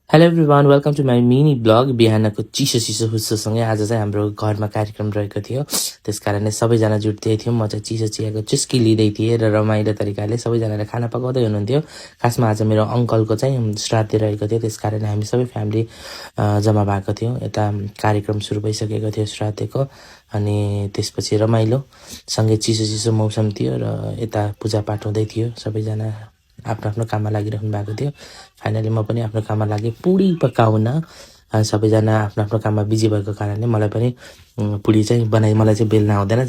Hello everyone welcome to my mini blog. बिहानको चिसो चिसो हुस्सोसँगै आज चाहिँ हाम्रो घरमा कार्यक्रम रहेको थियो, त्यस कारणले सबैजना जुट्दै थियौँ। म चाहिँ चिसो चियाको चुस्की लिँदै थिएँ र रमाइलो तरिकाले सबैजनाले खाना पकाउँदै हुनुहुन्थ्यो। खासमा आज मेरो अङ्कलको चाहिँ श्राद्ध रहेको थियो, त्यस कारणले हामी सबै फ्यामिली जम्मा भएको थियौँ। यता कार्यक्रम सुरु भइसकेको थियो श्राद्धको, अनि त्यसपछि रमाइलो सँगै चिसो चिसो मौसम थियो र यता पूजापाठ हुँदै थियो। सबैजना आफ्नो आफ्नो काममा लागिरहनु भएको थियो। फाइनली म पनि आफ्नो काममा लागेँ पुडी पकाउन। सबैजना आफ्नो आफ्नो काममा बिजी भएको कारणले मलाई पनि पुडी चाहिँ मलाई चाहिँ बेल्न आउँदैन,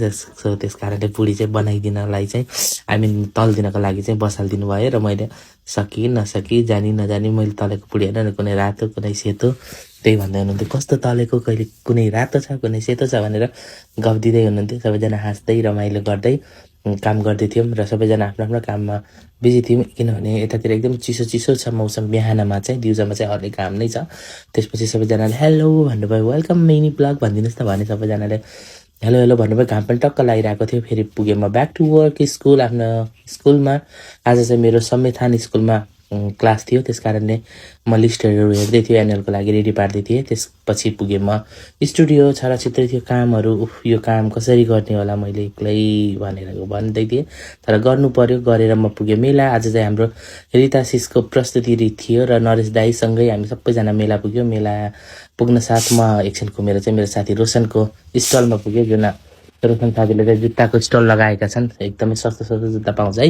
त्यस कारणले पुडी चाहिँ बनाइदिनलाई चाहिँ तल्दिनको लागि चाहिँ बसालिदिनु भयो र मैले सकि नसकी जानी नजानी मैले तलेको पुडी होइन, कुनै रातो कुनै सेतो त्यही भन्दै हुनुहुन्थ्यो, कस्तो तलेको कहिले कुनै रातो छ कुनै सेतो छ भनेर गफ दिँदै हुनुहुन्थ्यो। सबैजना हाँस्दै रमाइलो गर्दै काम गर्दै थियौँ र सबैजना आफ्नो आफ्नो काममा बिजी थियौँ, किनभने यतातिर एकदम चिसो चिसो छ मौसम। बिहानमा चाहिँ दिउँसोमा चाहिँ अर्कै काम नै छ। त्यसपछि सबैजनाले हेलो भन्नुभयो, वेलकम मिनी ब्लग भनिदिनुहोस् न भने सबैजनाले हेलो हेलो भन्नुभयो। घाम पनि टक्क लागिरहेको थियो। फेरि पुगेँ म ब्याक टु वर्क स्कुल, आफ्नो स्कुलमा। आज चाहिँ मेरो संविधान स्कुलमा क्लास थियो, त्यस कारणले म लिस्टहरू हेर्दै थिएँ, एनुअलको लागि रेडी पार्दै थिएँ। त्यसपछि पुगेँ म स्टुडियो, छाडाछित्रै थियो कामहरू। यो काम कसरी गर्ने होला मैले एक्लै भनेर भन्दै थिएँ, तर गर्नु पर्यो। गरेर म पुगेँ मेला। आज चाहिँ हाम्रो रिताशिषको प्रस्तुति थियो र नरेश दाईसँगै हामी सबैजना मेला पुग्यो। मेला पुग्न साथ म एकछिन घुमेर चाहिँ मेरो साथी रोशनको स्टलमा पुग्यो। जुन रोशन साथीले चाहिँ जुत्ताको स्टल लगाएका छन्, एकदमै सस्तो सस्तो जुत्ता पाउँछ है।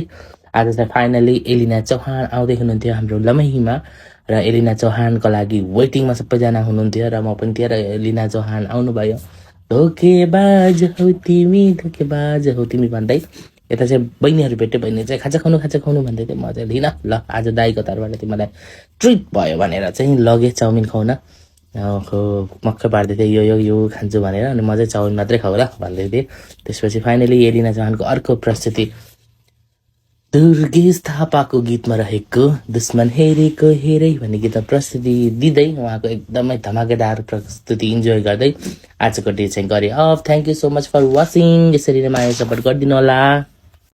आज चाहिँ फाइनली एलिना चौहान आउँदै हुनुहुन्थ्यो हाम्रो लमहीमा, र एलिना चौहानको लागि वेटिङमा सबैजना हुनुहुन्थ्यो र म पनि थिएँ। र एलिना चौहान आउनुभयो। धोकेबाज हौ तिमी, धोकेबाज हौ तिमी भन्दै यता चाहिँ बहिनीहरू भेट्यो। बहिनी चाहिँ खाजा खानु भन्दै थियो। म चाहिँ लिन ल आज दाईको तर्फबाट चाहिँ मलाई ट्रिट भयो भनेर चाहिँ लगेँ चाउमिन खुवाउन। मक्कै पार्दै थिएँ, यो खान्छु भनेर। अनि म चाहिँ चाउमिन मात्रै खाऊ ल भन्दै थिएँ। त्यसपछि फाइनली एलिना चौहानको अर्को प्रस्तुति दुर्गेश थापाको गीतमा रहेको दुश्मन हेरेको हेरै भन्ने गीतमा प्रस्तुति दिँदै उहाँको एकदमै धमाकेदार प्रस्तुति इन्जोय गर्दै आजको डे चाहिँ गरेँ off. Thank you so much for watching. यसरी नै माया सपोर्ट गरिदिनु होला।